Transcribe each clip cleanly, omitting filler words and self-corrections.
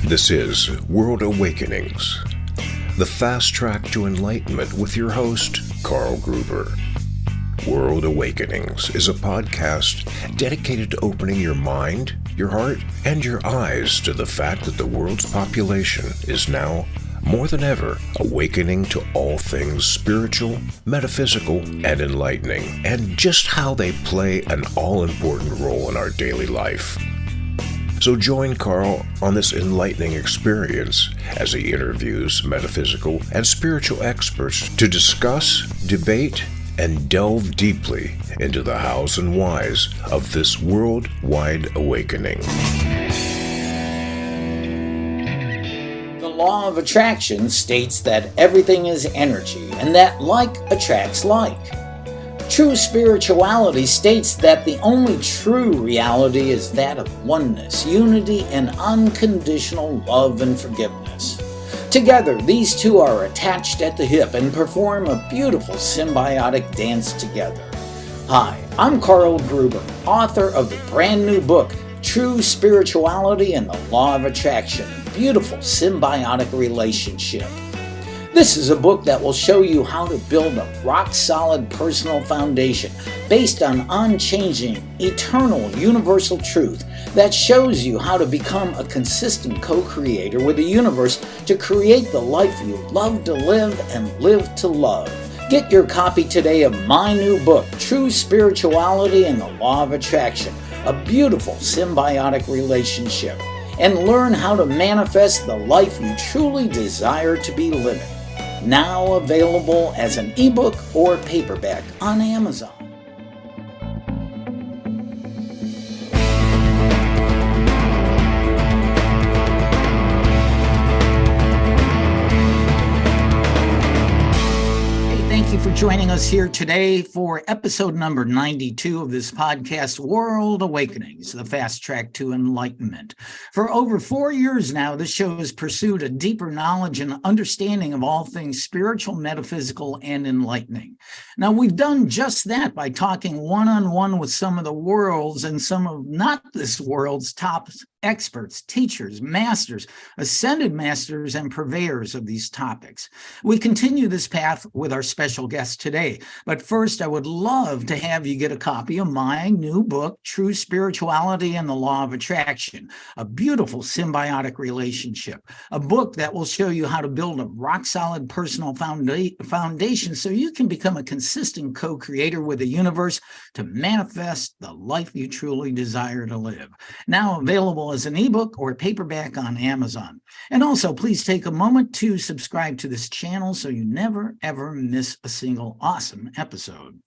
This is World Awakenings, the fast track to enlightenment with your host, Karl Gruber. World Awakenings is a podcast dedicated to opening your mind, your heart, and your eyes to the fact that the world's population is now, more than ever, awakening to all things spiritual, metaphysical, and enlightening, and just how they play an all-important role in our daily life. So join Karl on this enlightening experience as he interviews metaphysical and spiritual experts to discuss, debate, and delve deeply into the hows and whys of this worldwide awakening. The law of attraction states that everything is energy and that like attracts like. True spirituality states that the only true reality is that of oneness, unity, and unconditional love and forgiveness. Together, these two are attached at the hip and perform a beautiful symbiotic dance together. Hi, I'm Karl Gruber, author of the brand new book, True Spirituality and the Law of Attraction, Beautiful Symbiotic Relationship. This is a book that will show you how to build a rock-solid personal foundation based on unchanging, eternal, universal truth that shows you how to become a consistent co-creator with the universe to create the life you love to live and live to love. Get your copy today of my new book, True Spirituality and the Law of Attraction, a beautiful symbiotic relationship, and learn how to manifest the life you truly desire to be living. Now available as an ebook or paperback on Amazon. Thank you for joining us here today for episode number 92 of this podcast, World Awakenings, the fast track to enlightenment. For over 4 years now, this show has pursued a deeper knowledge and understanding of all things spiritual, metaphysical, and enlightening. Now, we've done just that by talking one-on-one with some of the world's and some of not this world's top experts, teachers, masters, ascended masters, and purveyors of these topics. We continue this path with our special guest today. But first, I would love to have you get a copy of my new book, True Spirituality and the Law of Attraction, a beautiful symbiotic relationship, a book that will show you how to build a rock-solid personal foundation so you can become a consistent co-creator with the universe to manifest the life you truly desire to live. Now available as an ebook or paperback on Amazon. And also, please take a moment to subscribe to this channel so you never, ever miss a single awesome episode.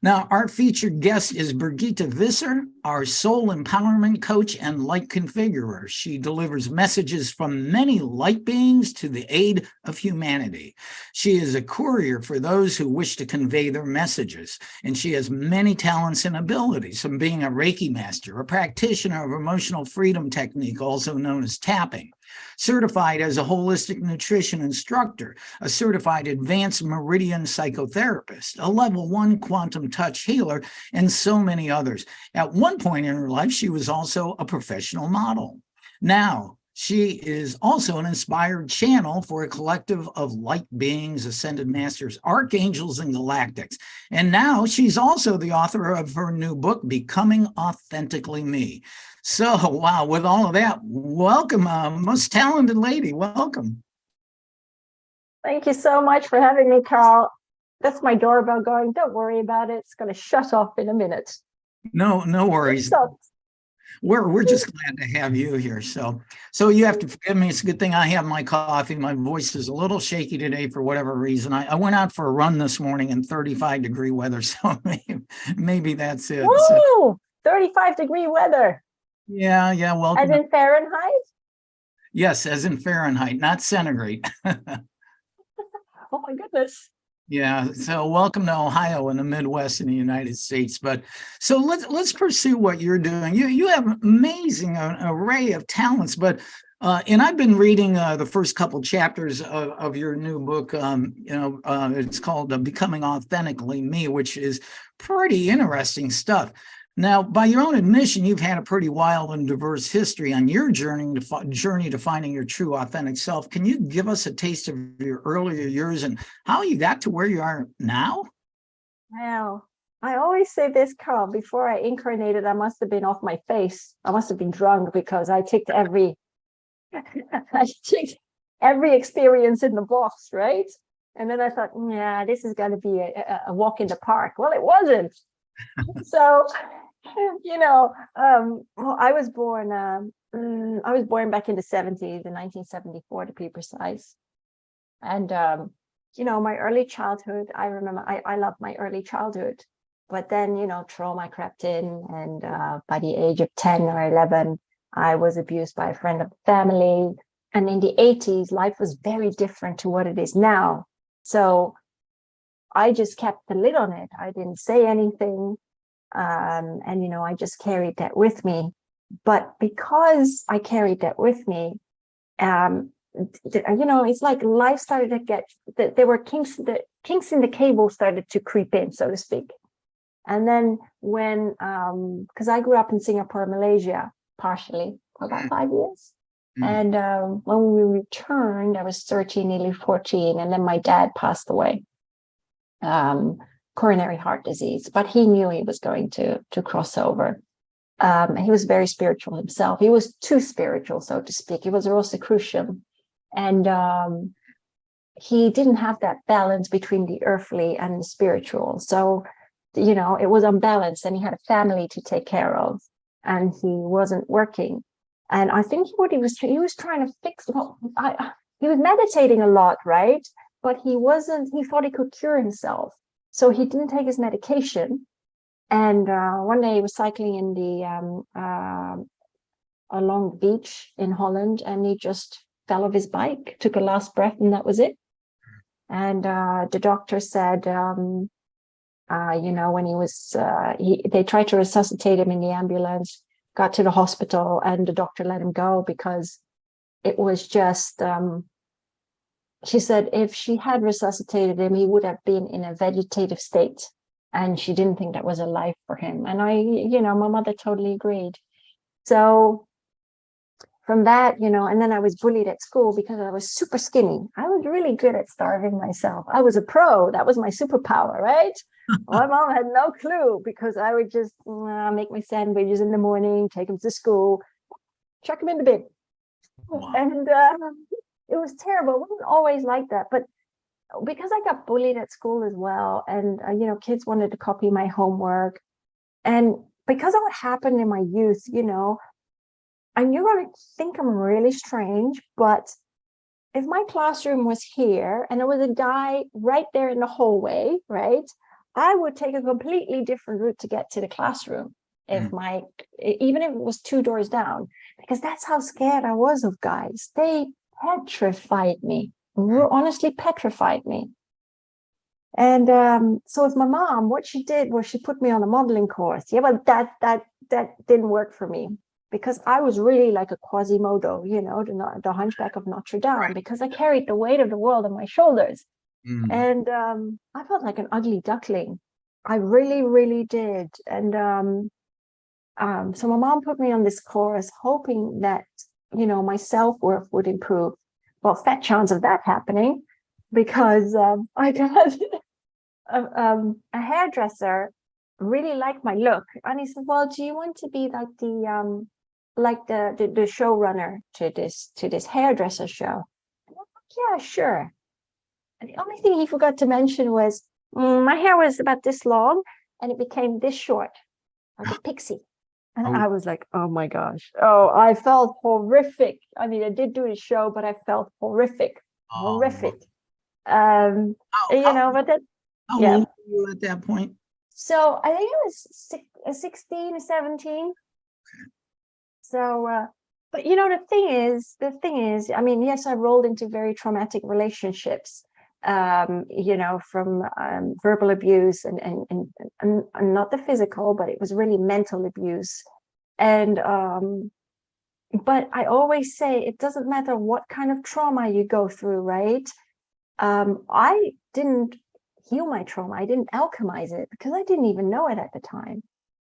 Now, our featured guest is Brigitte Visser, our soul empowerment coach and light configurer. She delivers messages from many light beings to the aid of humanity. She is a courier for those who wish to convey their messages, and she has many talents and abilities, from being a Reiki master, a practitioner of emotional freedom technique, also known as tapping, certified as a holistic nutrition instructor, a certified advanced meridian psychotherapist, a level 1 quantum touch healer, and so many others. At one point in her life, she was also a professional model. Now, she is also an inspired channel for a collective of light beings, ascended masters, archangels, and galactics. And now she's also the author of her new book, Becoming Authentically Me. So, wow, with all of that, welcome, most talented lady, welcome. Thank you so much for having me, Karl. That's my doorbell going. Don't worry about it. It's going to shut off in a minute. No worries. We're just glad to have you here. So you have to forgive me. It's a good thing I have my coffee. My voice is a little shaky today for whatever reason. I went out for a run this morning in 35-degree weather, so maybe that's it. Woo! So, 35-degree weather. Yeah. Welcome. As in Fahrenheit? Yes, as in Fahrenheit, not centigrade. Oh my goodness. Yeah, so welcome to Ohio in the Midwest in the United States. But so let's pursue what you're doing. You have an amazing array of talents, but and I've been reading the first couple chapters of your new book. It's called Becoming Authentically Me, which is pretty interesting stuff. Now, by your own admission, you've had a pretty wild and diverse history on your journey to finding your true, authentic self. Can you give us a taste of your earlier years and how you got to where you are now? Well, I always say this, Carl, before I incarnated, I must have been off my face. I must have been drunk because I ticked every I ticked every experience in the box, right? And then I thought, yeah, this is going to be a walk in the park. Well, it wasn't. So, well, I was born back in the 70s, in 1974 to be precise. And, my early childhood, I remember I loved my early childhood. But then, trauma crept in. And by the age of 10 or 11, I was abused by a friend of the family. And in the 80s, life was very different to what it is now. So I just kept the lid on it. I didn't say anything. And, I just carried that with me. But because I carried that with me, it's like life started to get, there were kinks in the cable started to creep in, so to speak. And then when, because I grew up in Singapore, Malaysia, partially for about 5 years. And when we returned, I was 13, nearly 14, and then my dad passed away, coronary heart disease. But he knew he was going to cross over. He was very spiritual himself. He was too spiritual, so to speak. He was a Rosicrucian, and he didn't have that balance between the earthly and the spiritual. So, it was unbalanced, and he had a family to take care of, and he wasn't working. And I think what he was trying to fix, he was meditating a lot, right? But he thought he could cure himself. So he didn't take his medication. And one day he was cycling in along the beach in Holland, and he just fell off his bike, took a last breath, and that was it. And the doctor said, when he was, they tried to resuscitate him in the ambulance, got to the hospital, and the doctor let him go because it was just, she said if she had resuscitated him, he would have been in a vegetative state. And she didn't think that was a life for him. And my mother totally agreed. So from that, and then I was bullied at school because I was super skinny. I was really good at starving myself. I was a pro. That was my superpower, right? My mom had no clue because I would just make my sandwiches in the morning, take them to school, chuck them in the bin. Wow. And it was terrible. It wasn't always like that. But because I got bullied at school as well, and, kids wanted to copy my homework. And because of what happened in my youth, and you're going to think I'm really strange, but if my classroom was here and there was a guy right there in the hallway, right, I would take a completely different route to get to the classroom even if it was 2 doors down, because that's how scared I was of guys. They petrified me, honestly petrified me. And so with my mom, what she did was she put me on a modeling course. Yeah, but that didn't work for me, because I was really like a Quasimodo, the Hunchback of Notre Dame, right, because I carried the weight of the world on my shoulders. And I felt like an ugly duckling. I really, really did. And so my mom put me on this course, hoping that, my self-worth would improve. Well, fat chance of that happening, because I got a hairdresser really liked my look, and he said, well, do you want to be like the showrunner to this hairdresser show? And I'm like, yeah, sure. And the only thing he forgot to mention was my hair was about this long and it became this short, like a pixie. And I was like, oh my gosh. Oh, I felt horrific. I mean, I did do the show, but I felt horrific. But then, how old were you at that point? So I think it was 16 or 17. Okay. So, but the thing is, I mean, yes, I rolled into very traumatic relationships, from verbal abuse and not the physical, but it was really mental abuse. And, but I always say it doesn't matter what kind of trauma you go through, right? I didn't heal my trauma. I didn't alchemize it because I didn't even know it at the time.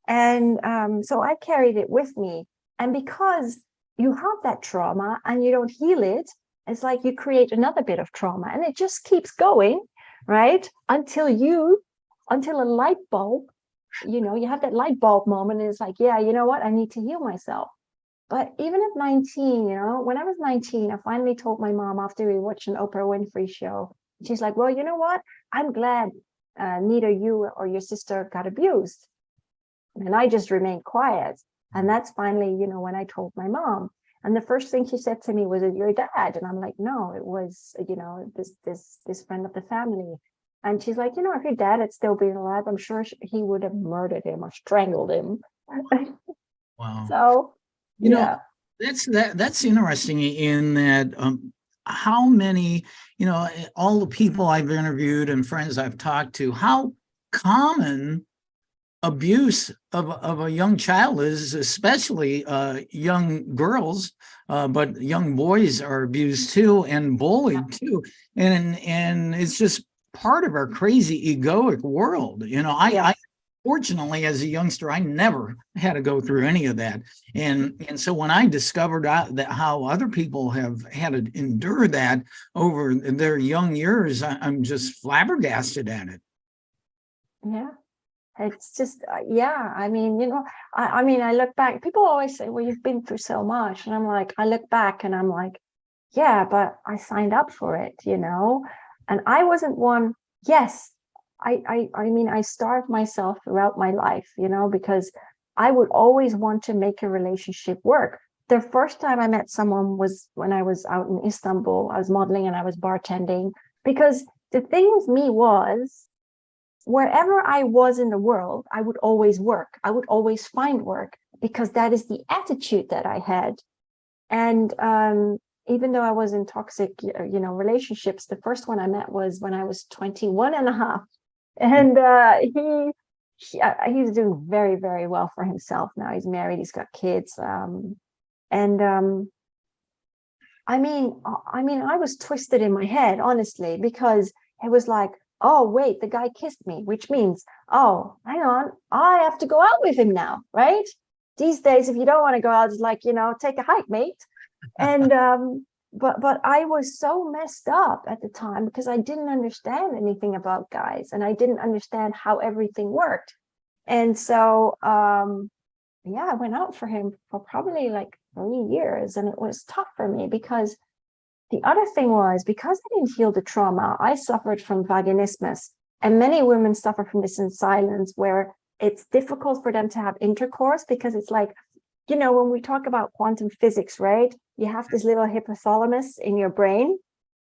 And so I carried it with me. And because you have that trauma and you don't heal it, it's like you create another bit of trauma, and it just keeps going, right? Until a light bulb, you have that light bulb moment, and it's like, yeah, you know what? I need to heal myself. But even at 19, when I was 19, I finally told my mom after we watched an Oprah Winfrey show. She's like, well, you know what? I'm glad neither you or your sister got abused. And I just remained quiet. And that's finally, when I told my mom. And the first thing she said to me was, "Is your dad?" And I'm like, "No, it was, this friend of the family." And she's like, "If your dad had still been alive, I'm sure he would have murdered him or strangled him." Wow. So, yeah. That's interesting in that how many, all the people I've interviewed and friends I've talked to, how common abuse of a young child is, especially young girls, but young boys are abused too and bullied too. And it's just part of our crazy egoic world. I fortunately, as a youngster, I never had to go through any of that. And so when I discovered that how other people have had to endure that over their young years, I'm just flabbergasted at it. Yeah. It's just, I mean, I look back, people always say, well, you've been through so much. And I'm like, I look back and I'm like, yeah, but I signed up for it, and I wasn't one. Yes, I mean, I starved myself throughout my life, because I would always want to make a relationship work. The first time I met someone was when I was out in Istanbul. I was modeling and I was bartending, because the thing with me was, wherever I was in the world, I would always work. I would always find work, because that is the attitude that I had. And even though I was in toxic, relationships, the first one I met was when I was 21 and a half. And he's doing very, very well for himself now. He's married, he's got kids. I mean, I was twisted in my head, honestly, because it was like, oh, wait, the guy kissed me, which means, oh, hang on, I have to go out with him now, right? These days, if you don't want to go out, it's like, take a hike, mate. And but I was so messed up at the time because I didn't understand anything about guys, and I didn't understand how everything worked. And so I went out for him for probably like 3 years, and it was tough for me because the other thing was, because I didn't heal the trauma, I suffered from vaginismus. And many women suffer from this in silence, where it's difficult for them to have intercourse, because it's like, when we talk about quantum physics, right? You have this little hypothalamus in your brain,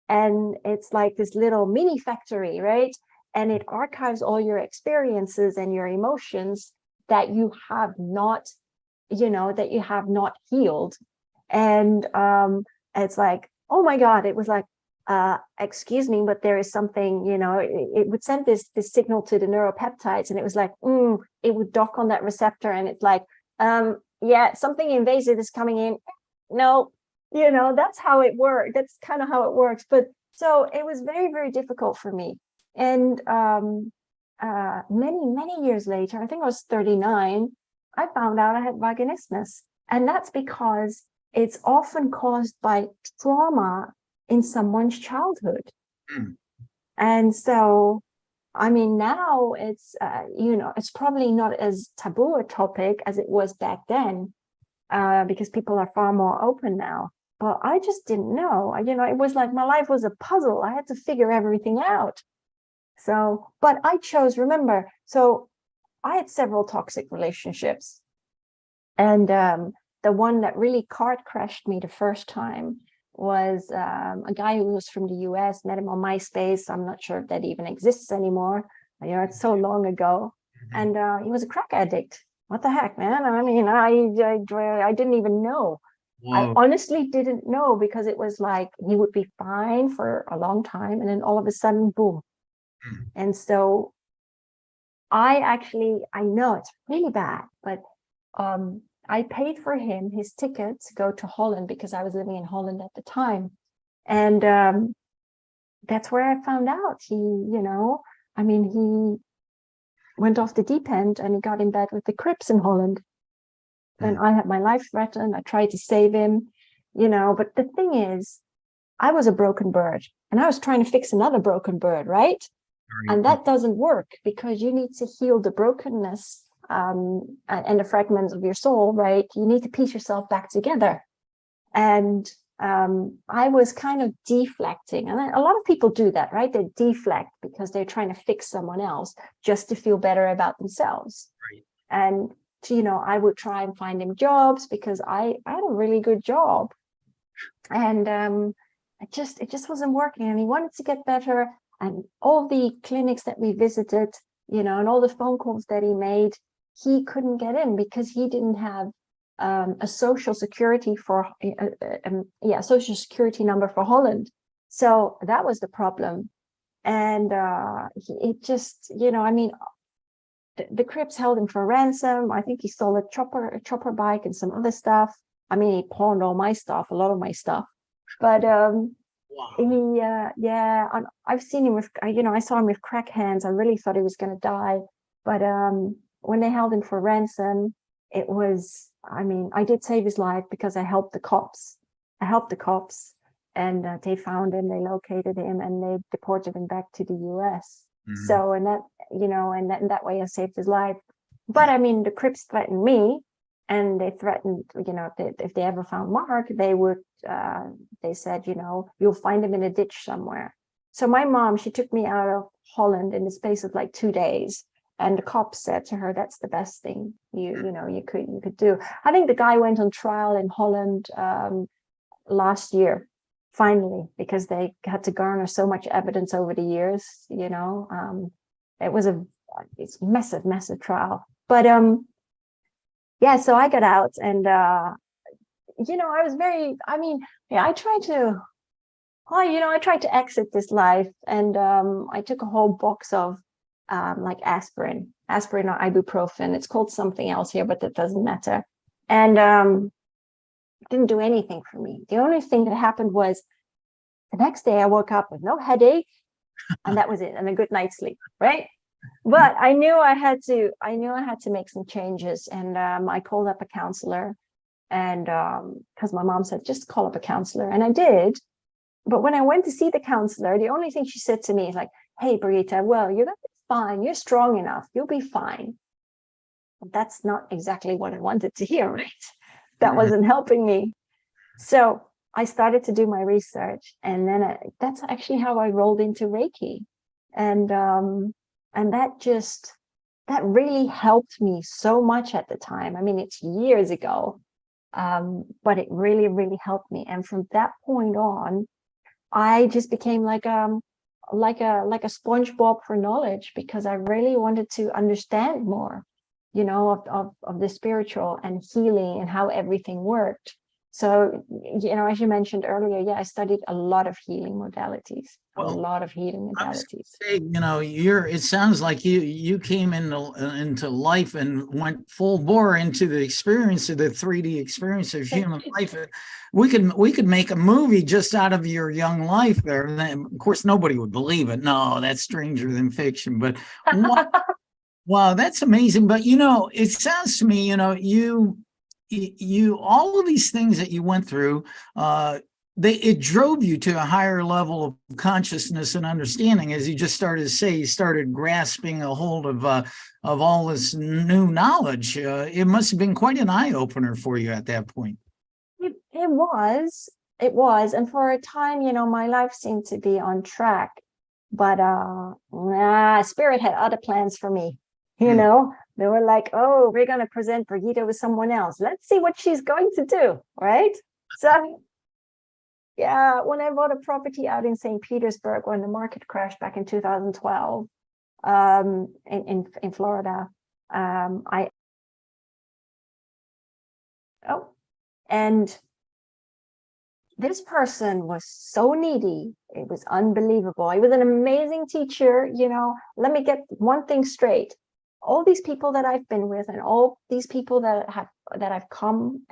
and it's like this little mini factory, right? And it archives all your experiences and your emotions that you have not, healed. And it's like, oh my God, it was like, excuse me, but there is something, it would send this signal to the neuropeptides, and it was like, it would dock on that receptor, and it's like, something invasive is coming in. No, that's how it works. That's kind of how it works. But so it was very, very difficult for me. And many, many years later, I think I was 39, I found out I had vaginismus. And that's because it's often caused by trauma in someone's childhood. And so, I mean, now it's, it's probably not as taboo a topic as it was back then, because people are far more open now. But I just didn't know. It was like my life was a puzzle. I had to figure everything out. So, but I chose, remember, so I had several toxic relationships. And the one that really car crashed me the first time was a guy who was from the US, met him on MySpace. I'm not sure if that even exists anymore. It's so long ago. And he was a crack addict. What the heck, man? I mean, I didn't even know. Whoa. I honestly didn't know, because it was like he would be fine for a long time, and then all of a sudden, boom. And so I know it's really bad, but I paid for him his ticket to go to Holland, because I was living in Holland at the time. And that's where I found out he went off the deep end and he got in bed with the Crips in Holland. And I had my life threatened. I tried to save him, but the thing is, I was a broken bird and I was trying to fix another broken bird, right? And that doesn't work because you need to heal the brokenness and the fragments of your soul, right? You need to piece yourself back together. And I was kind of deflecting. And a lot of people do that, right? They deflect because they're trying to fix someone else just to feel better about themselves. Right. And, I would try and find him jobs because I had a really good job. And it just wasn't working. And he wanted to get better. And all the clinics that we visited, and all the phone calls that he made, he couldn't get in because he didn't have a social security social security number for Holland. So that was the problem. And it just, the Crips held him for ransom. I think he stole a chopper bike and some other stuff. I mean, he pawned all my stuff, a lot of my stuff. But Wow. I've seen him with, I saw him with crack hands. I really thought he was going to die. But when they held him for ransom, it was, I did save his life because I helped the cops. And they found him, they located him, and they deported him back to the US. Mm-hmm. So, and that, and that way I saved his life. But the Crips threatened me, and they threatened, if they ever found Mark, they would, they said, you'll find him in a ditch somewhere. So my mom, she took me out of Holland in the space of like 2 days. And the cops said to her, that's the best thing you could do. I think the guy went on trial in Holland last year, finally, because they had to garner so much evidence over the years. It was it's massive trial. But so I got out, and I was very, I tried to exit this life, and I took a whole box of like aspirin or ibuprofen. It's called something else here, but that doesn't matter. And it didn't do anything for me. The only thing that happened was the next day I woke up with no headache, and that was it, and a good night's sleep, right? But I knew I had to make some changes, and I called up a counselor, and because my mom said just call up a counselor, and I did. But when I went to see the counselor, the only thing she said to me is like, hey, Brigitte, well, you're gonna be fine. You're strong enough. You'll be fine. But that's not exactly what I wanted to hear, right? That wasn't helping me. So I started to do my research, and then that's actually how I rolled into Reiki. And that really helped me so much at the time. It's years ago, but it really, really helped me. And from that point on, I just became like a SpongeBob for knowledge, because I really wanted to understand more, of the spiritual and healing and how everything worked. So, as you mentioned earlier, I studied a lot of healing modalities. It sounds like you came into life and went full bore into the experience of the 3D experience of human life. We could make a movie just out of your young life there. And of course, nobody would believe it. No, that's stranger than fiction. But wow, that's amazing. But it sounds to me, you all of these things that you went through, it drove you to a higher level of consciousness and understanding. As you just started to say, you started grasping a hold of all this new knowledge. It must have been quite an eye-opener for you at that point. It was, and for a time, my life seemed to be on track, but Spirit had other plans for me. They were like, oh, we're going to present Brigitte with someone else. Let's see what she's going to do, right? So, when I bought a property out in St. Petersburg when the market crashed back in 2012, in Florida, and this person was so needy. It was unbelievable. He was an amazing teacher. Let me get one thing straight. All these people that I've been with, and all these people that I've come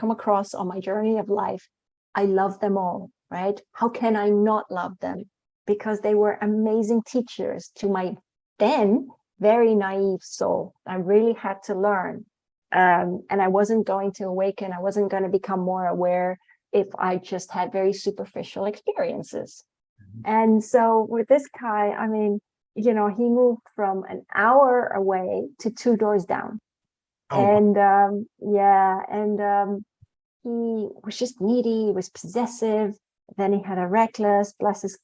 across on my journey of life, I love them all, right? How can I not love them? Because they were amazing teachers to my then very naive soul. I really had to learn. And I wasn't going to awaken. I wasn't going to become more aware if I just had very superficial experiences. And so with this guy, I mean, he moved from an hour away to 2 doors down. Oh, And he was just needy, he was possessive. Then he had a reckless, bless his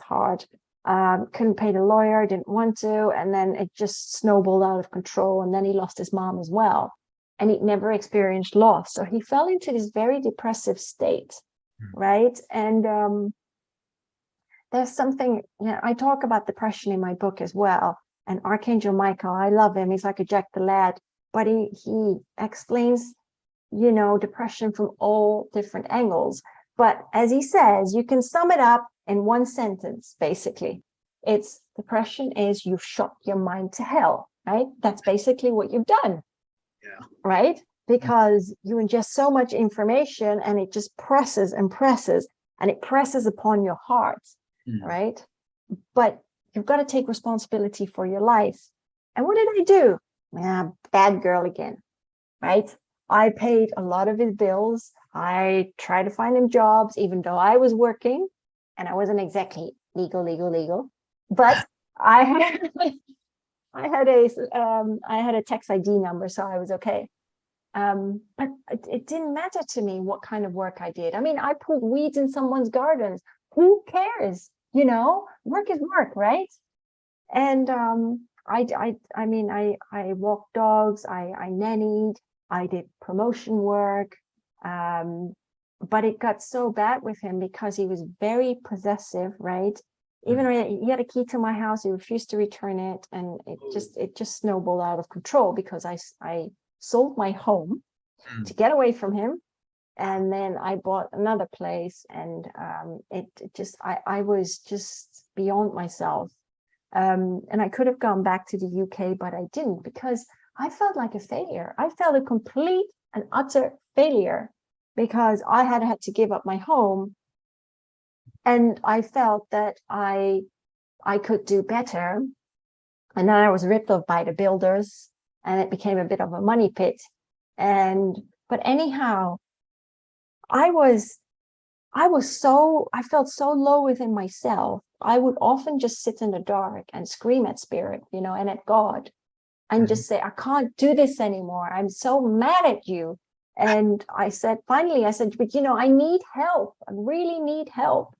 heart, couldn't pay the lawyer, didn't want to, and then it just snowballed out of control. And then he lost his mom as well. And he'd never experienced loss. So he fell into this very depressive state, right? And there's something, I talk about depression in my book as well. And Archangel Michael, I love him. He's like a Jack the Lad, but he explains, depression from all different angles. But as he says, you can sum it up in one sentence, basically. It's depression is you've shot your mind to hell, right? That's basically what you've done. yeah. Right? Because you ingest so much information and it just presses and presses and it presses upon your heart, right? But you've got to take responsibility for your life. And what did I do? Bad girl again, right? I paid a lot of his bills. I tried to find him jobs, even though I was working and I wasn't exactly legal. But I had a tax ID number, so I was okay. But it didn't matter to me what kind of work I did. I mean, I put weeds in someone's gardens. Who cares? Work is work, right? And I walked dogs. I nannied. I did promotion work. But it got so bad with him because he was very possessive, right? Even though he had a key to my house, he refused to return it, and it just snowballed out of control because I sold my home to get away from him, and then I bought another place, and I was just beyond myself, and I could have gone back to the UK, but I didn't because I felt like a failure. I felt a complete and utter failure because I had to give up my home. And I felt that I could do better. And then I was ripped off by the builders and it became a bit of a money pit. But anyhow, I felt so low within myself. I would often just sit in the dark and scream at spirit, and at God, and just say, I can't do this anymore. I'm so mad at you. And finally I said, but I need help. I really need help.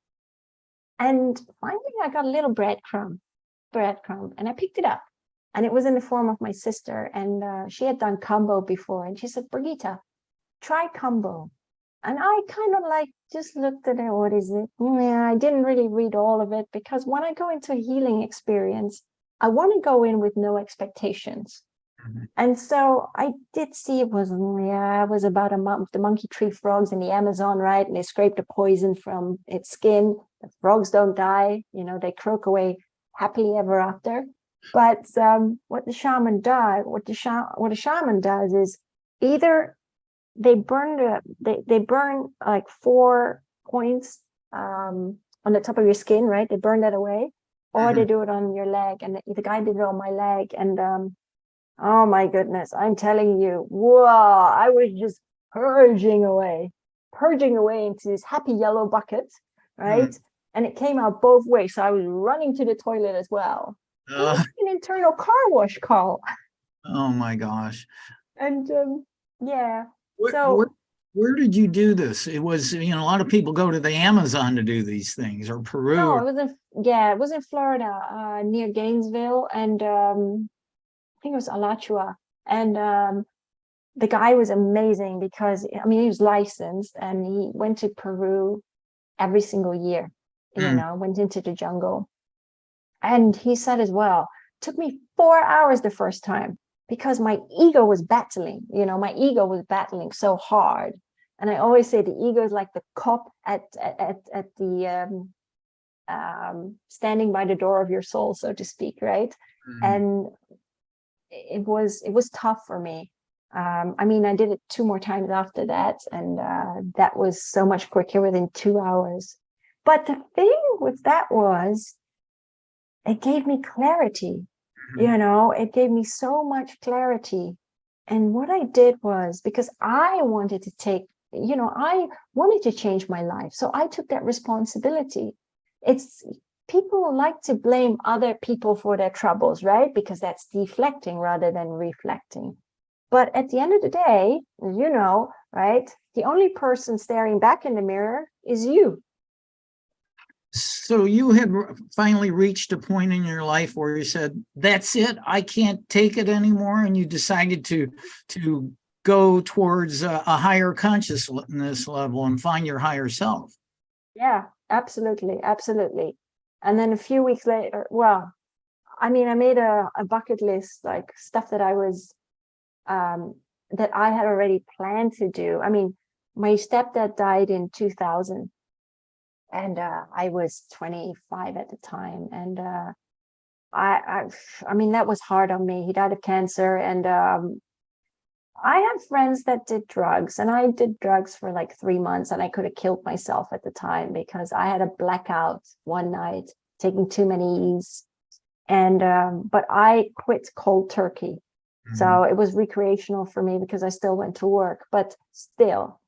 And finally, I got a little breadcrumb, and I picked it up. And it was in the form of my sister. And she had done combo before. And she said, Brigitte, try combo. And I kind of just looked at it. What is it? Yeah, I didn't really read all of it because when I go into a healing experience, I want to go in with no expectations. And so I did see it was about the monkey tree frogs in the Amazon, right? And they scrape the poison from its skin. The frogs don't die, they croak away happily ever after. But what the shaman does is either they burn like 4 points on the top of your skin, right? They burn that away, or they do it on your leg. And the guy did it on my leg, and oh my goodness, I'm telling you, whoa, I was just purging away into this happy yellow bucket, right? And it came out both ways. So I was running to the toilet as well. It was like an internal car wash, Carl. Oh my gosh. And yeah. Where did you do this? It was, a lot of people go to the Amazon to do these things, or Peru. No, it was in Florida, near Gainesville, and I think it was Alachua. And the guy was amazing because, he was licensed and he went to Peru every single year, went into the jungle. And he said as well, took me 4 hours the first time because my ego was battling, so hard. And I always say the ego is like the cop at the standing by the door of your soul, so to speak, right? And it was tough for me. I did it 2 more times after that, and that was so much quicker within 2 hours. But the thing with that was it gave me clarity. It gave me so much clarity. And what I did was, because I wanted to I wanted to change my life. So I took that responsibility. It's People like to blame other people for their troubles, right? Because that's deflecting rather than reflecting. But at the end of the day, right? The only person staring back in the mirror is you. So you had finally reached a point in your life where you said, that's it, I can't take it anymore. And you decided to go towards a higher consciousness level and find your higher self. Yeah, absolutely. Absolutely. And then a few weeks later, well, I made a bucket list, like stuff that that I had already planned to do. My stepdad died in 2000. And I was 25 at the time, and that was hard on me. He died of cancer, and I had friends that did drugs, and I did drugs for like 3 months, and I could have killed myself at the time because I had a blackout one night, taking too many E's, and but I quit cold turkey. So it was recreational for me because I still went to work, but still,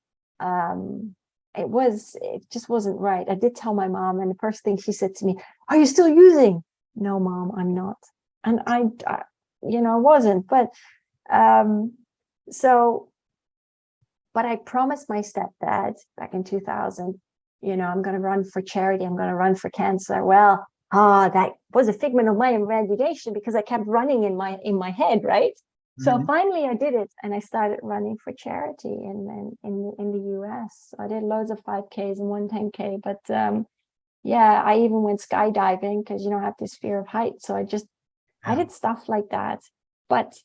it just wasn't right. I did tell my mom, and the first thing she said to me, "Are you still using?" "No, Mom, I'm not." And I wasn't. But so, but I promised my stepdad back in 2000, I'm going to run for charity. I'm going to run for cancer. Well, that was a figment of my imagination because I kept running in my head, right? So finally I did it, and I started running for charity in the US. I did loads of 5Ks and 1 10K, but yeah, I even went skydiving because I have this fear of heights. So I did stuff like that. But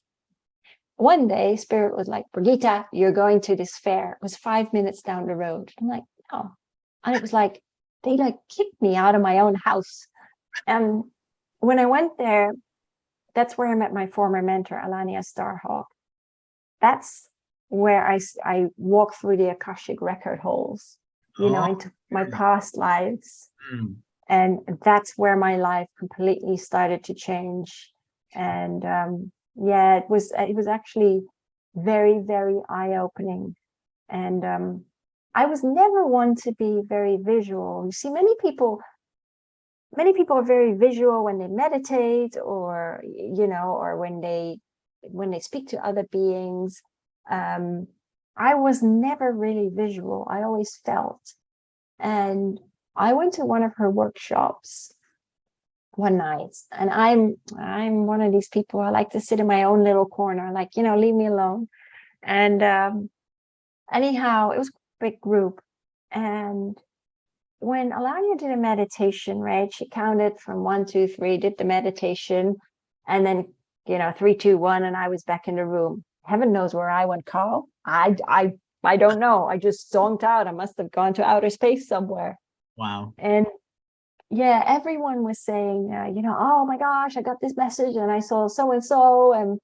one day Spirit was like, "Brigitte, you're going to this fair." It was 5 minutes down the road. I'm like, "Oh." And it was like, they like kicked me out of my own house. And when I went there, that's where I met my former mentor, Alania Starhawk. That's where I walked through the Akashic record holes, into my past lives. And that's where my life completely started to change. And it was actually very, very eye-opening. And I was never one to be very visual. You see, many people are very visual when they meditate, or or when they speak to other beings. I was never really visual. I always felt. And I went to one of her workshops one night, and I'm one of these people. I like to sit in my own little corner, like, leave me alone. And anyhow, it was a big group. And when Alania did a meditation, right, she counted from 1, 2, 3, did the meditation, and then 3, 2, 1, and I was back in the room. Heaven knows where I went, Carl. I don't know. I just zonked out. I must have gone to outer space somewhere. Wow. And yeah, everyone was saying, "Oh my gosh, I got this message, and I saw so and so," and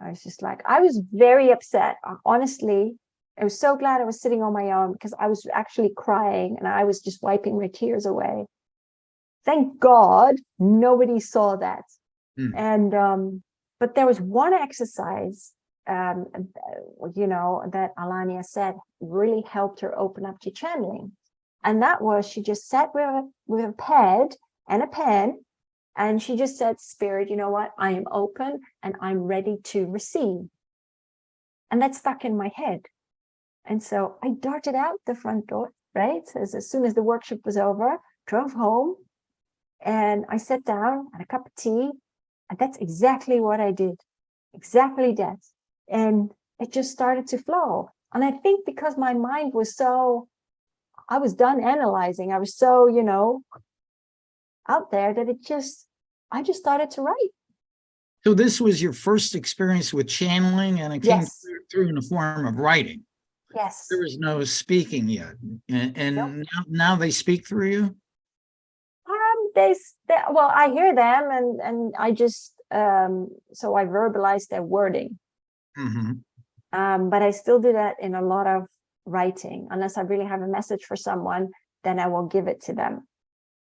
I was just like, I was very upset, honestly. I was so glad I was sitting on my own because I was actually crying, and I was just wiping my tears away. Thank God nobody saw that. And but there was one exercise that Alania said really helped her open up to channeling. And that was, she just sat with a pad and a pen, and she just said, "Spirit, you know what? I am open and I'm ready to receive." And that stuck in my head. And so I darted out the front door, right? As soon as the workshop was over, drove home, and I sat down, had a cup of tea, and that's exactly what I did. Exactly that. And it just started to flow. And I think because my mind was I was done analyzing, I was so, out there, that I just started to write. So this was your first experience with channeling, and it came Yes. through in the form of writing. Yes. There was no speaking yet. And Nope. now they speak through you? Well, I hear them, and I just, so I verbalize their wording. But I still do that in a lot of writing. Unless I really have a message for someone, then I will give it to them.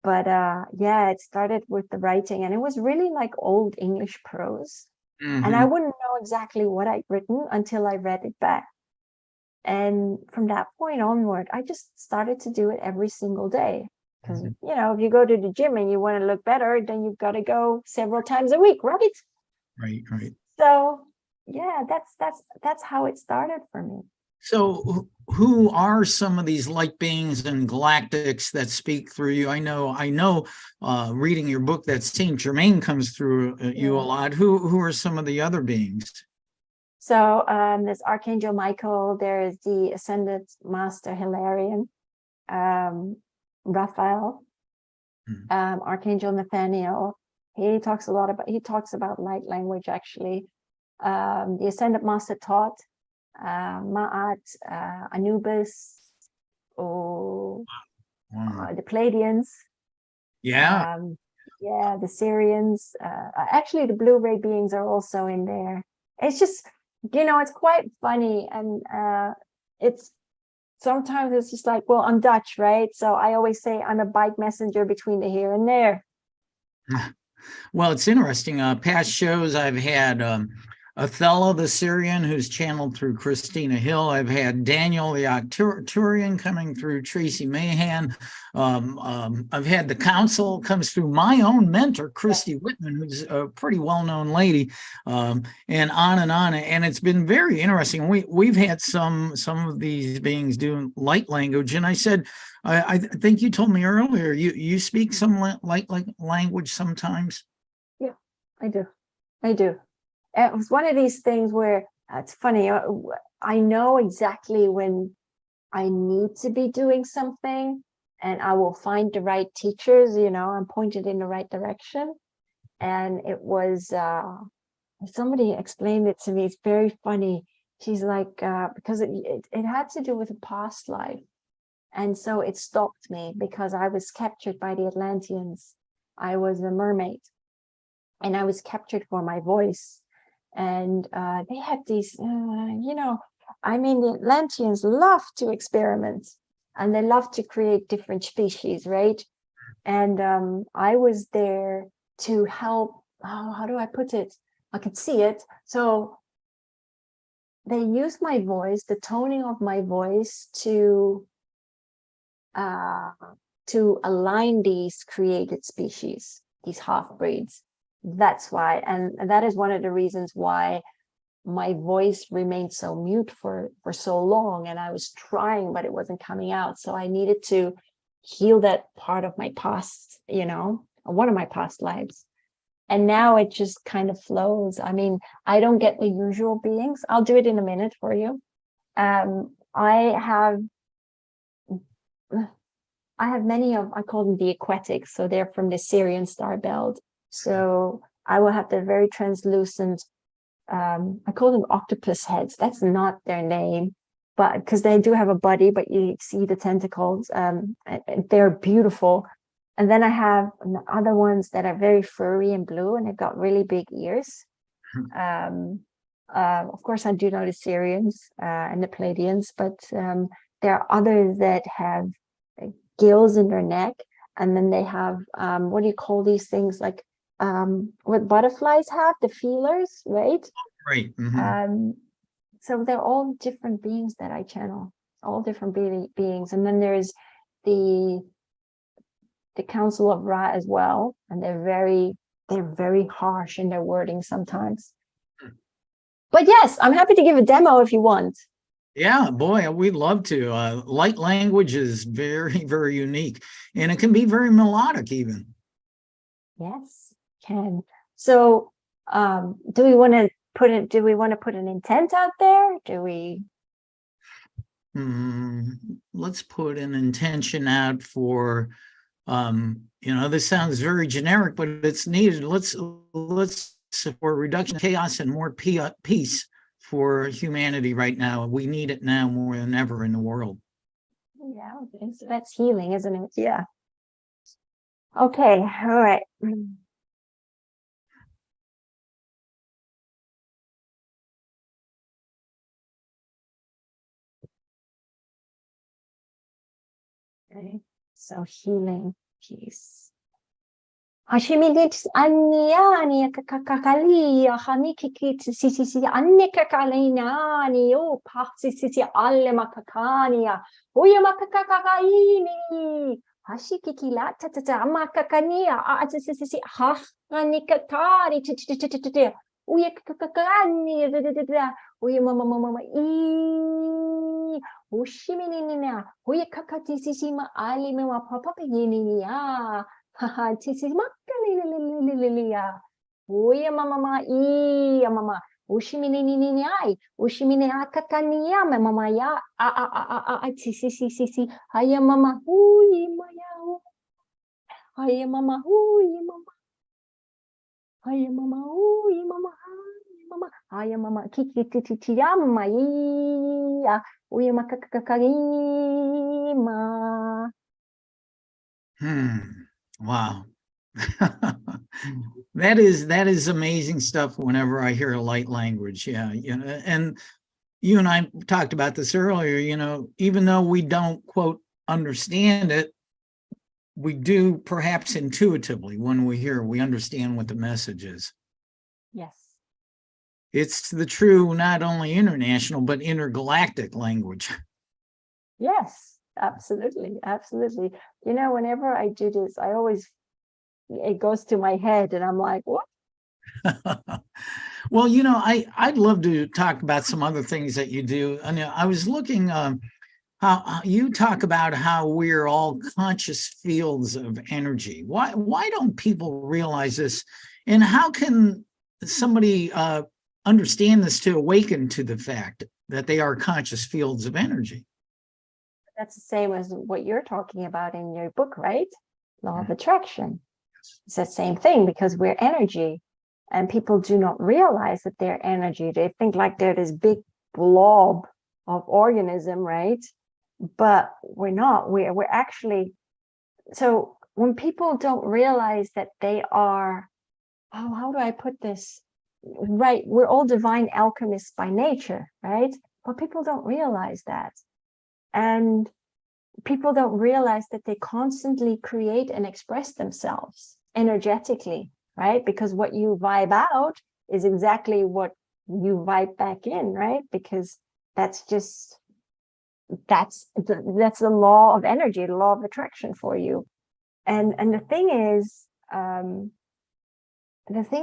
But yeah, it started with the writing, and it was really like old English prose. And I wouldn't know exactly what I'd written until I read it back. And from that point onward, I just started to do it every single day. Because, you know, if you go to the gym and you want to look better, then you've got to go several times a week, right? Right, right. So yeah, that's how it started for me. So who are some of these light beings and galactics that speak through you? I know, reading your book that Saint Germain comes through you a lot. Who are some of the other beings? So there's Archangel Michael, there's the Ascended Master Hilarion, Raphael, Archangel Nathaniel. He talks about light language actually. The Ascended Master Thoth, Ma'at, Anubis, the Pleiadians. Yeah. Yeah, the Syrians. Actually, the blue-ray beings are also in there. It's just, it's quite funny, and it's sometimes it's just like, well, I'm Dutch, right? So I always say I'm a bike messenger between the here and there. Well, it's interesting. Past shows I've had Othello the Syrian, who's channeled through Christina Hill. I've had Daniel the Arcturian coming through Tracy Mahan. I've had the council comes through my own mentor, Christy Whitman, who's a pretty well-known lady, and on and on. And it's been very interesting. We've had some of these beings doing light language, and I said, I think you told me earlier you speak some light language sometimes. Yeah, I do. It was one of these things where it's funny. I know exactly when I need to be doing something, and I will find the right teachers. I'm pointed in the right direction. And it was somebody explained it to me. It's very funny. She's like, because it had to do with a past life. And so it stopped me because I was captured by the Atlanteans. I was a mermaid, and I was captured for my voice. And they had these, the Atlanteans love to experiment, and they love to create different species, right? And I was there to help. Oh, how do I put it? I could see it. So they used my voice, the toning of my voice, to align these created species, these half breeds. That's why, and that is one of the reasons why my voice remained so mute for so long. And I was trying, but it wasn't coming out. So I needed to heal that part of my past, one of my past lives. And now it just kind of flows. I mean, I don't get the usual beings. I'll do it in a minute for you. I have many I call them the aquatics. So they're from the Syrian star belt. So I will have the very translucent, I call them octopus heads. That's not their name, but because they do have a body, but you see the tentacles. They're beautiful. And then I have other ones that are very furry and blue, and they've got really big ears. Of course, I do know the Syrians and the Pleiadians, but there are others that have gills in their neck, and then they have what do you call these things, like what butterflies have, the feelers, right? Right. So they're all different beings that I channel, all different beings. And then there's the Council of Ra as well, and they're very harsh in their wording sometimes. But yes, I'm happy to give a demo if you want. Yeah, boy, we'd love to. Light language is very, very unique, and it can be very melodic even. Yes, can. So do we want to put an intent out there? Do we? Let's put an intention out for, this sounds very generic, but it's needed. Let's support reduction of chaos and more peace for humanity right now. We need it now more than ever in the world. Yeah, so that's healing, isn't it? Yeah. Okay, all right. Okay, so healing. peace. Hashimidit Aniani Kakakali, Hanikikit Sisi Anikakalina, O Paxisi Alemakakania, Uyamakakaini, Hashikiki Latata, Amakakania, Atsisi Hanikatari, Uyakakani, Uyamama, Ushiminina, Uyakakatisima Alimama Papa Yininia. Haha, tisi makalililia. Uya mama iya mama. Ushimini ai. Ushimini akakania mama ya. Tisi. Haya mama hui maya. Haya mama hui mama. Haya mama hui mama. Haya mama kiki tiyama iya. Uya makakakarima. Wow. That is amazing stuff whenever I hear a light language. Yeah, and you and I talked about this earlier, even though we don't quote understand it, we do perhaps intuitively when we understand what the message is. Yes. It's the true, not only international, but intergalactic language. Yes, absolutely. Whenever I do this, it goes to my head and I'm like, what? Well, I'd love to talk about some other things that you do. And I was looking how you talk about how we're all conscious fields of energy. Why don't people realize this? And how can somebody understand this to awaken to the fact that they are conscious fields of energy? That's the same as what you're talking about in your book, right? Law of attraction. It's the same thing because we're energy and people do not realize that they're energy. They think like they're this big blob of organism, right? But we're not. We're actually, so when people don't realize that they are, how do I put this? Right, we're all divine alchemists by nature, right? But people don't realize that. And people don't realize that they constantly create and express themselves energetically, right? Because what you vibe out is exactly what you vibe back in, right? Because that's the law of energy, the law of attraction for you. And the thing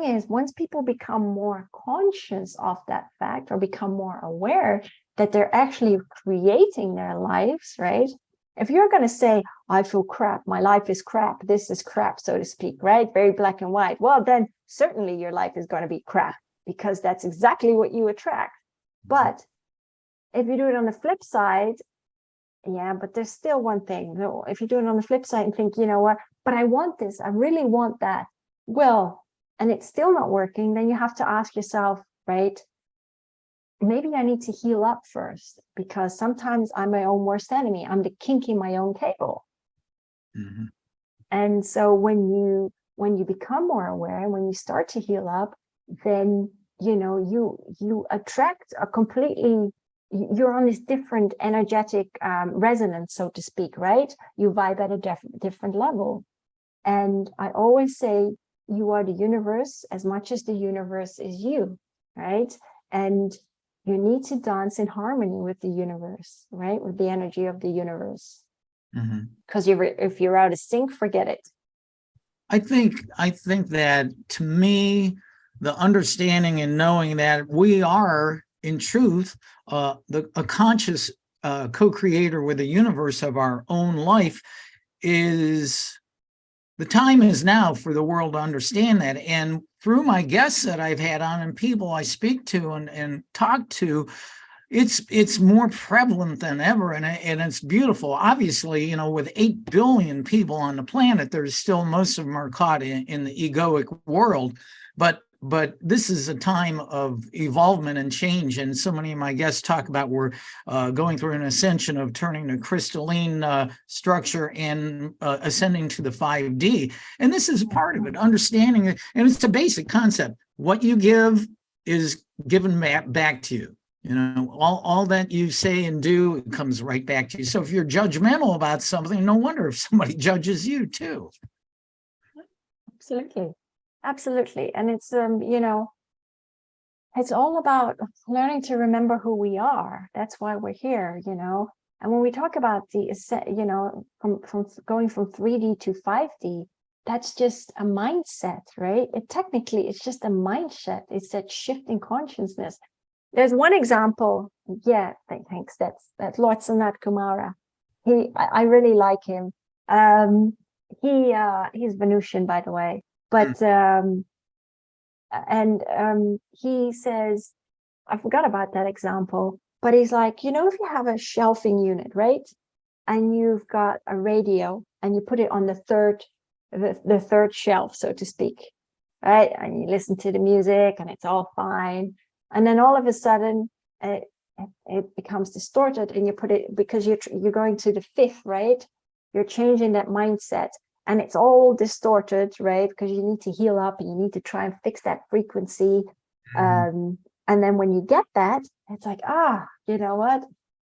is, once people become more conscious of that fact or become more aware that they're actually creating their lives, right? If you're going to say, I feel crap, my life is crap, this is crap, so to speak, right? Very black and white. Well, then certainly your life is going to be crap because that's exactly what you attract. But if you do it on the flip side, yeah, but there's still one thing. If you do it on the flip side and think, you know what, but I want this, I really want that. Well, and it's still not working, then you have to ask yourself, right? Maybe I need to heal up first because sometimes I'm my own worst enemy. I'm the kink in my own table. Mm-hmm. And so when you become more aware and when you start to heal up, then you attract a completely, you're on this different energetic resonance, so to speak, right? You vibe at a different level. And I always say you are the universe as much as the universe is you, right? And you need to dance in harmony with the universe, right? With the energy of the universe. Because if you're out of sync, forget it. I think that to me, the understanding and knowing that we are, in truth, a conscious co-creator with the universe of our own life is. The time is now for the world to understand that. And through my guests that I've had on and people I speak to and talk to, it's more prevalent than ever. And it's beautiful. Obviously, with 8 billion people on the planet, there's still most of them are caught in the egoic world. But this is a time of evolvement and change. And so many of my guests talk about we're going through an ascension of turning to crystalline structure and ascending to the 5D. And this is part of it, understanding it. And it's a basic concept. What you give is given back to you. All that you say and do, it comes right back to you. So if you're judgmental about something, no wonder if somebody judges you too. Absolutely. And it's it's all about learning to remember who we are. That's why we're here. And when we talk about from going from 3D to 5D, that's just a mindset, right? Technically it's just a mindset. It's that shift in consciousness. There's one example, thanks. That's Lord Sanat Kumara. I really like him. He's Venusian, by the way, but he says, I forgot about that example, but he's like, if you have a shelving unit, right, and you've got a radio and you put it on the third shelf, so to speak, right, and you listen to the music and it's all fine. And then all of a sudden, it becomes distorted, and you put it, because you're going to the fifth, right? You're changing that mindset, and it's all distorted, right? Because you need to heal up, and you need to try and fix that frequency. And then when you get that, it's like, you know what?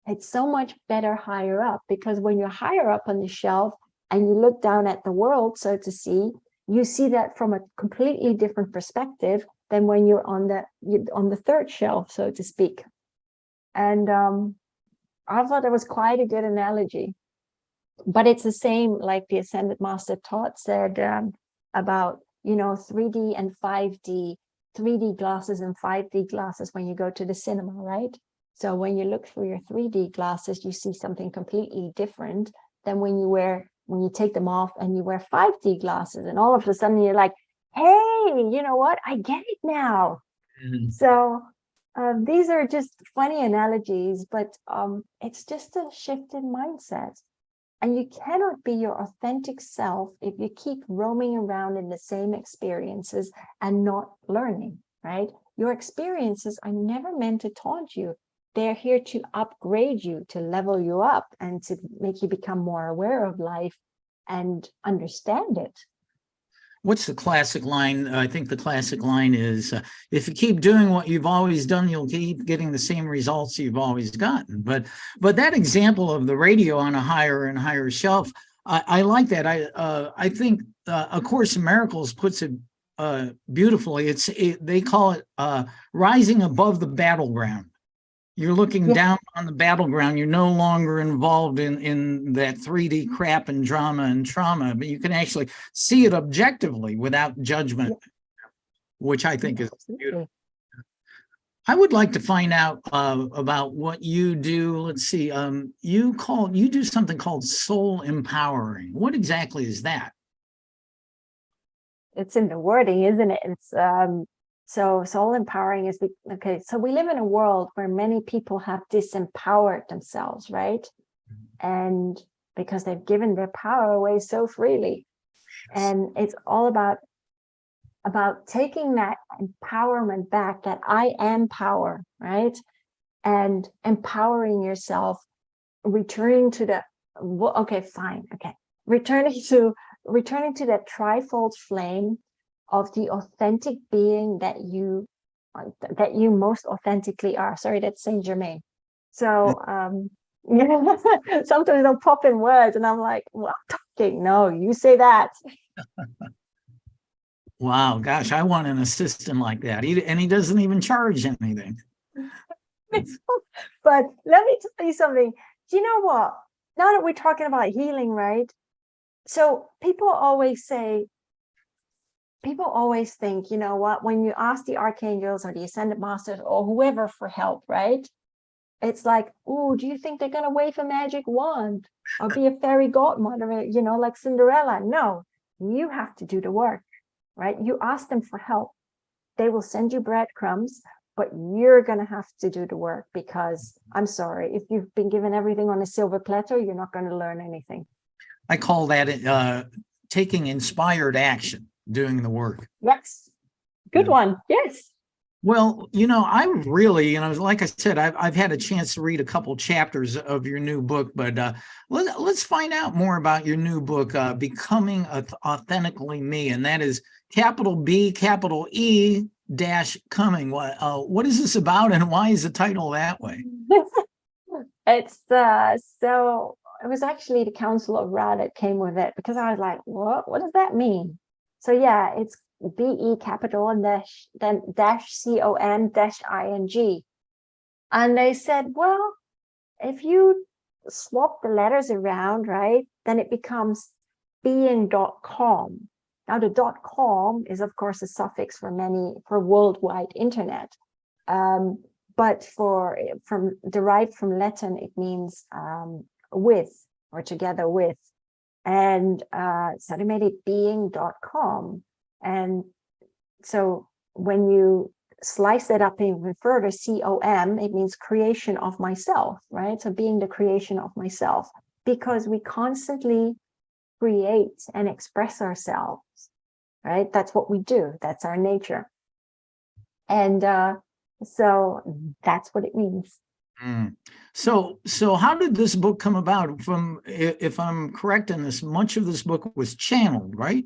It's so much better higher up, because when you're higher up on the shelf and you look down at the world, so to see, you see that from a completely different perspective than when you're on the third shelf, so to speak. And I thought it was quite a good analogy. But it's the same, like the Ascended Master Todd said about 3D and 5D, 3D glasses and 5D glasses when you go to the cinema, right? So when you look through your 3D glasses, you see something completely different than when you take them off and you wear 5D glasses, and all of a sudden you're like, hey, you know what? I get it now. So these are just funny analogies, but it's just a shift in mindset. And you cannot be your authentic self if you keep roaming around in the same experiences and not learning, right? Your experiences are never meant to taunt you. They're here to upgrade you, to level you up, and to make you become more aware of life and understand it. What's the classic line? I think the classic line is, if you keep doing what you've always done, you'll keep getting the same results you've always gotten. But that example of the radio on a higher and higher shelf, I like that. I think A Course in Miracles puts it beautifully. They call it rising above the battleground. You're looking down on the battleground. You're no longer involved in that 3D crap and drama and trauma, but you can actually see it objectively without judgment, which I think is beautiful. I would like to find out about what you do. Let's see. You do something called soul empowering. What exactly is that? It's in the wording, isn't it? It's so soul empowering is so we live in a world where many people have disempowered themselves, right? And because they've given their power away so freely. And it's all about taking that empowerment back, that I am power, right? And empowering yourself, returning to the returning to that trifold flame of the authentic being that you most authentically are. Sorry, that's Saint Germain. So sometimes they'll pop in words and I'm like, well, I'm talking. No, you say that. Wow, gosh, I want an assistant like that. He doesn't even charge anything. But let me tell you something. Do you know what? Now that we're talking about healing, right? So people always think, you know what, when you ask the archangels or the ascended masters or whoever for help, right? It's like, oh, do you think they're going to wave a magic wand or be a fairy godmother, like Cinderella? No, you have to do the work, right? You ask them for help. They will send you breadcrumbs, but you're going to have to do the work, because I'm sorry, if you've been given everything on a silver platter, you're not going to learn anything. I call that taking inspired action, doing the work. Yes. Good one. Yes. Well, I really, like I said, I've had a chance to read a couple chapters of your new book, but let's find out more about your new book, Becoming Authentically Me. And that is capital B, capital E, dash coming. What is this about, and why is the title that way? It's so it was actually the Council of Ra that came with it, because I was like, what does that mean? So yeah, it's BE capital and then dash CON dash ING. And they said, well, if you swap the letters around, right, then it becomes being.com. Now the .com is of course a suffix for worldwide internet. But derived from Latin, it means with or together with. And so they made it being.com. And so when you slice it up even further, COM, it means creation of myself, right? So being the creation of myself, because we constantly create and express ourselves, right? That's what we do. That's our nature. And so that's what it means. So how did this book come about? If I'm correct in this, much of this book was channeled, right?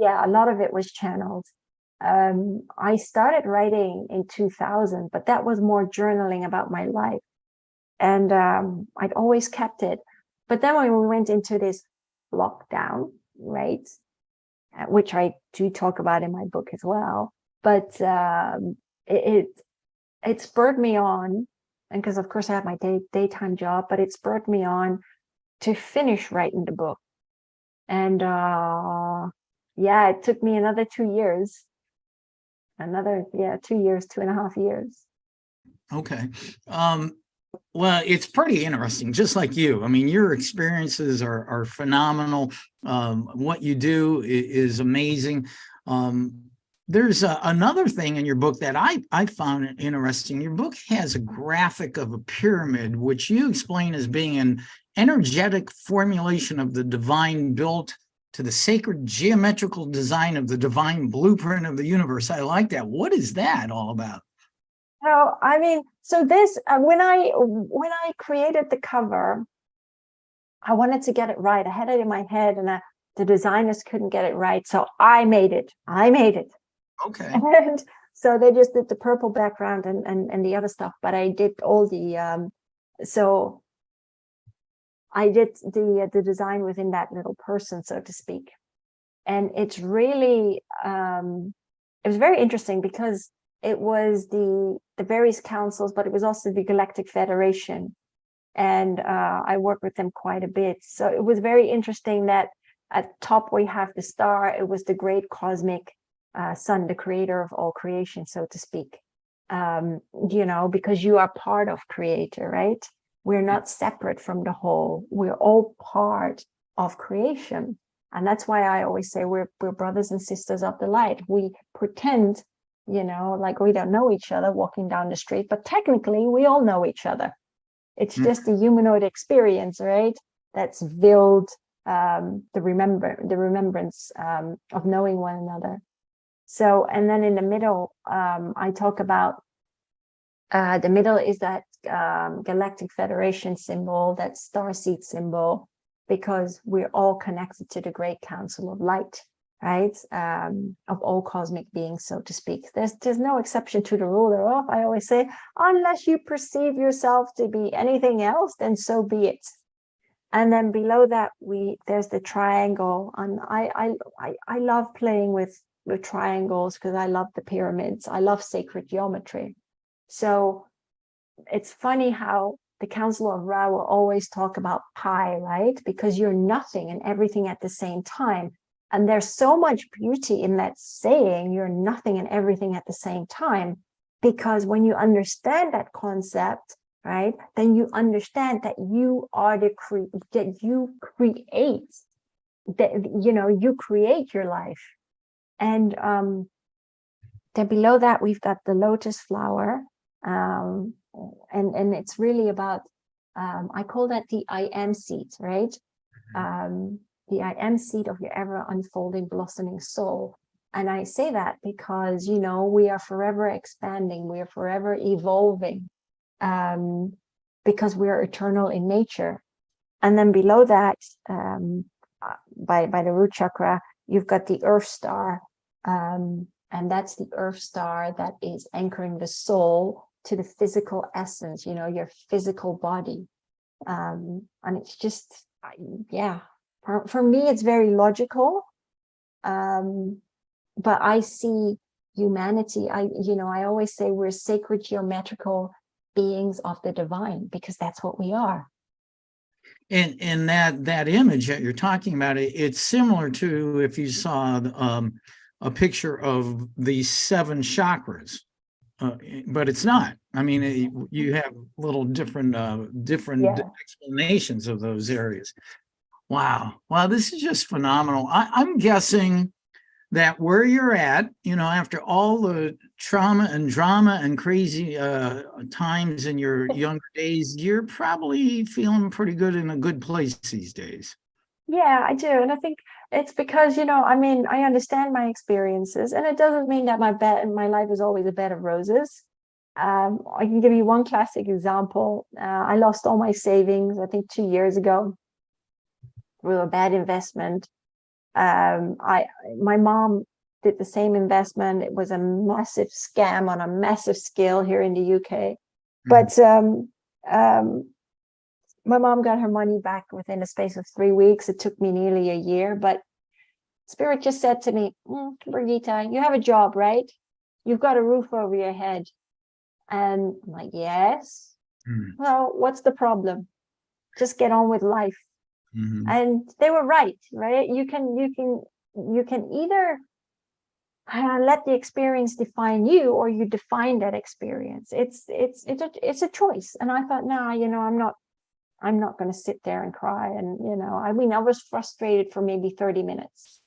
Yeah, a lot of it was channeled. I started writing in 2000, but that was more journaling about my life. And I'd always kept it. But then when we went into this lockdown, right, which I do talk about in my book as well, but it spurred me on, and because of course I had my daytime job, but it spurred me on to finish writing the book. And yeah, it took me another 2 years. 2 years, 2.5 years. Okay. Well, it's pretty interesting, just like you. I mean, your experiences are phenomenal. What you do is amazing. There's another thing in your book that I found interesting. Your book has a graphic of a pyramid, which you explain as being an energetic formulation of the divine built to the sacred geometrical design of the divine blueprint of the universe. I like that. What is that all about? Oh, I mean, so this when I created the cover, I wanted to get it right. I had it in my head, and the designers couldn't get it right, so I made it. Okay. And so they just did the purple background and the other stuff, but I did all the so I did the design within that little person, so to speak. And it's really it was very interesting, because it was the various councils, but it was also the Galactic Federation, and I worked with them quite a bit. So it was very interesting that at top we have the star. It was the great cosmic sun, the creator of all creation, so to speak. Because you are part of creator, right? We're not separate from the whole. We're all part of creation. And that's why I always say we're brothers and sisters of the light. We pretend, like we don't know each other walking down the street, but technically we all know each other. It's just the humanoid experience, right? That's built the remembrance of knowing one another. So, and then in the middle, I talk about the middle is that Galactic Federation symbol, that starseed symbol, because we're all connected to the Great Council of Light, right? Of all cosmic beings, so to speak. There's no exception to the rule thereof. I always say, unless you perceive yourself to be anything else, then so be it. And then below that, there's the triangle. And I love playing with triangles, because I love the pyramids. I love sacred geometry. So it's funny how the Council of Ra will always talk about pi, right? Because you're nothing and everything at the same time. And there's so much beauty in that saying, you're nothing and everything at the same time. Because when you understand that concept, right, then you understand that you are that you create, you create your life. And then below that, we've got the lotus flower. And it's really about, I call that the I am seed, right? The I am seed of your ever unfolding, blossoming soul. And I say that because, we are forever expanding, we are forever evolving, because we are eternal in nature. And then below that, by the root chakra, you've got the earth star, And that's the Earth star that is anchoring the soul to the physical essence, your physical body. And it's just, yeah, for me, it's very logical. But I see humanity. I always say we're sacred geometrical beings of the divine, because that's what we are. And that image that you're talking about, it's similar to if you saw a picture of the 7 chakras, but it's not. I mean, you have little different explanations of those areas. Wow, this is just phenomenal. I'm guessing that where you're at, after all the trauma and drama and crazy times in your younger days, you're probably feeling pretty good, in a good place these days. Yeah, I do. And I think it's because, I understand my experiences, and it doesn't mean that my life is always a bed of roses. I can give you one classic example. I lost all my savings, I think 2 years ago, through a bad investment. My mom did the same investment. It was a massive scam on a massive scale here in the UK. But my mom got her money back within a space of 3 weeks. It took me nearly a year, but Spirit just said to me, Brigitte, you have a job, right? You've got a roof over your head. And I'm like, yes. Well, what's the problem? Just get on with life. And they were right? You can either let the experience define you, or you define that experience. It's a choice. And I thought, I'm not going to sit there and cry. And I was frustrated for maybe 30 minutes.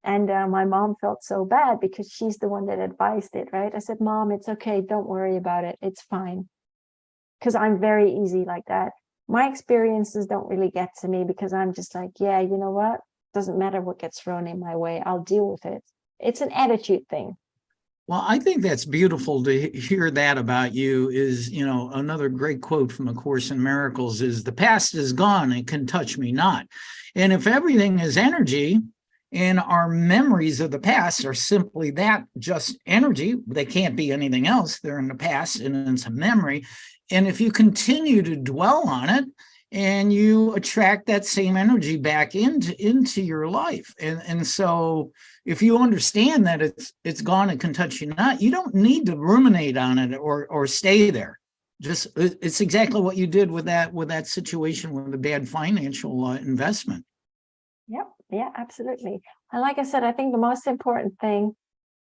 And my mom felt so bad, because she's the one that advised it, right? I said, Mom, it's okay. Don't worry about it. It's fine. Because I'm very easy like that. My experiences don't really get to me, because I'm just like, yeah, you know what? Doesn't matter what gets thrown in my way. I'll deal with it. It's an attitude thing. Well, I think that's beautiful to hear that about you. Is, another great quote from A Course in Miracles is, the past is gone and can touch me not. And if everything is energy, and our memories of the past are simply that, just energy, they can't be anything else. They're in the past, and it's a memory. And if you continue to dwell on it, and you attract that same energy back into your life. And so if you understand that it's gone and can touch you not, you don't need to ruminate on it or stay there. Just, it's exactly what you did with that situation with the bad financial investment. Yep. Yeah, absolutely. And like I said, I think the most important thing,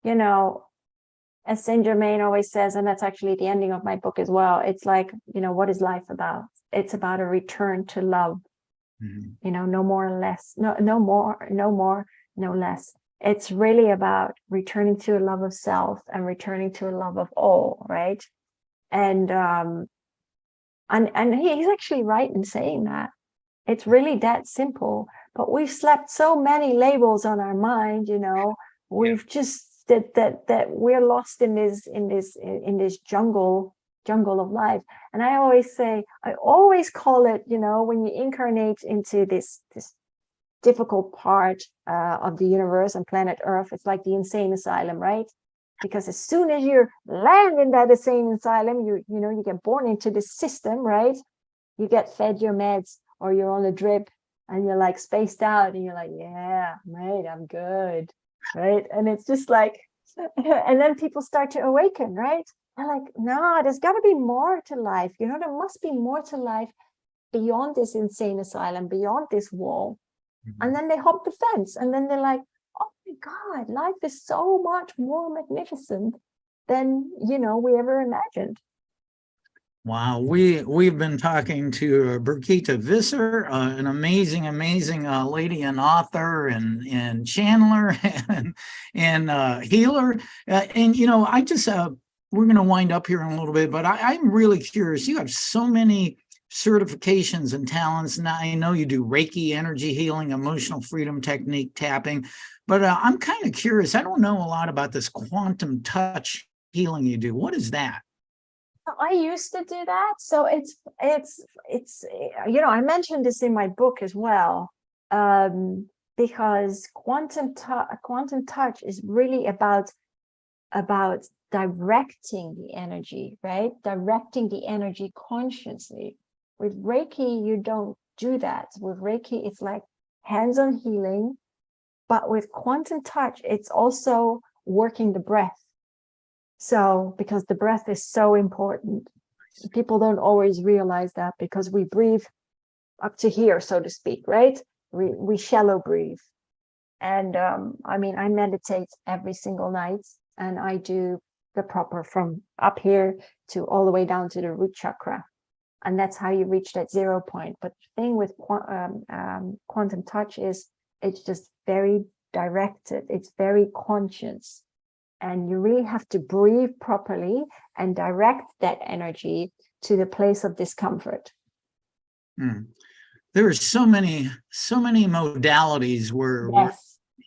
as Saint Germain always says, and that's actually the ending of my book as well, it's like, what is life about? It's about a return to love. No more or less, no more, no less. It's really about returning to a love of self and returning to a love of all, right? And he's actually right in saying that. It's really that simple. But we've slapped so many labels on our mind, we've just that we're lost in this jungle of life. And I always call it, when you incarnate into this difficult part of the universe and planet Earth, it's like the insane asylum, right? Because as soon as you land in that insane asylum, you get born into this system, right? You get fed your meds, or you're on a drip, and you're like spaced out, and you're like, yeah, mate, I'm good, right? And it's just like, and then people start to awaken, right? They're like, no, there's got to be more to life. There must be more to life beyond this insane asylum, beyond this wall. And then they hop the fence, and then they're like, oh my God, life is so much more magnificent than, we ever imagined. Wow, we've been talking to Brigitte Visser, an amazing lady and author and channeler and healer. I just we're going to wind up here in a little bit, but I'm really curious. You have so many certifications and talents. Now I know you do Reiki, energy healing, emotional freedom technique, tapping, but I'm kind of curious. I don't know a lot about this quantum touch healing you do. What is that? I used to do that. So it's I mentioned this in my book as well. because quantum touch is really about directing the energy, right? Directing the energy consciously. With Reiki, you don't do that. With Reiki, it's like hands-on healing, but with quantum touch, it's also working the breath. So, because the breath is so important, people don't always realize that, because we breathe up to here, so to speak, right? We shallow breathe. And I mean, I meditate every single night, and I do the proper from up here to all the way down to the root chakra. And that's how you reach that 0 point. But the thing with quantum touch is it's just very directed. It's very conscious. And you really have to breathe properly and direct that energy to the place of discomfort. There are so many modalities where we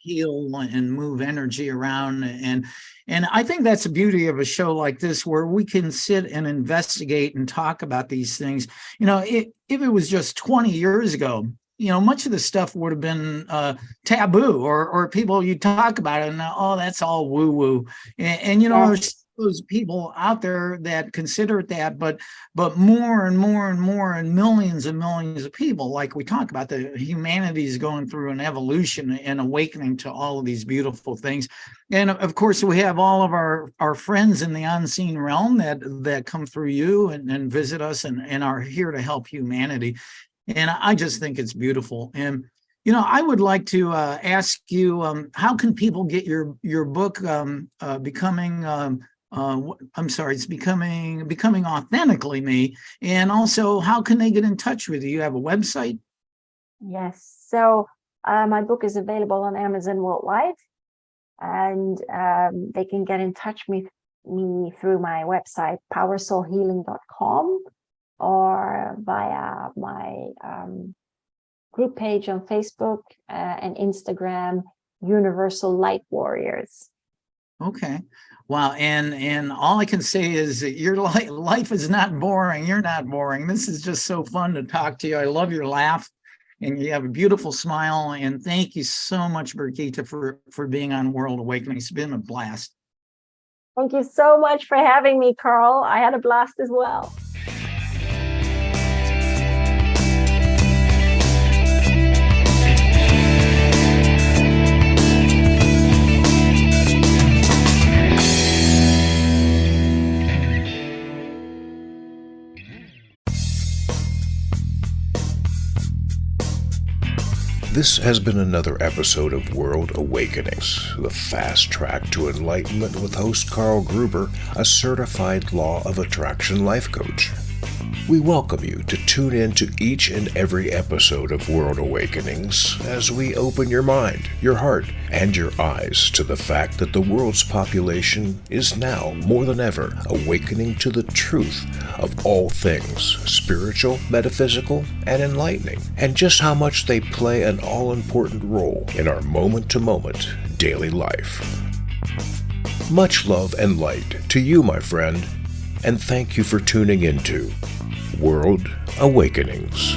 heal and move energy around, and I think that's the beauty of a show like this, where we can sit and investigate and talk about these things. You know, if it was just 20 years ago, you know, much of the stuff would have been taboo, or people, you talk about it and, oh, that's all woo woo, and you know, there's those people out there that consider it that, but more and more and more, and millions of people, like we talk about, the humanity is going through an evolution and awakening to all of these beautiful things. And of course, we have all of our friends in the unseen realm that come through you and visit us and are here to help humanity. And I just think it's beautiful. And you know, I would like to ask you, how can people get your book, it's becoming authentically me, and also how can they get in touch with you? You have a website? Yes. So my book is available on Amazon worldwide, and they can get in touch with me through my website, powersoulhealing.com, or via my group page on Facebook and Instagram, Universal Light Warriors. Okay. Wow. And all I can say is that your life is not boring. You're not boring. This is just so fun to talk to you. I love your laugh, and you have a beautiful smile. And thank you so much, Birgitta, for being on World Awakening. It's been a blast. Thank you so much for having me, Karl. I had a blast as well. This has been another episode of World Awakenings, the fast track to enlightenment with host Karl Gruber, a certified law of attraction life coach. We welcome you to tune in to each and every episode of World Awakenings as we open your mind, your heart, and your eyes to the fact that the world's population is now, more than ever, awakening to the truth of all things spiritual, metaphysical, and enlightening, and just how much they play an all-important role in our moment-to-moment daily life. Much love and light to you, my friend, and thank you for tuning into World Awakenings.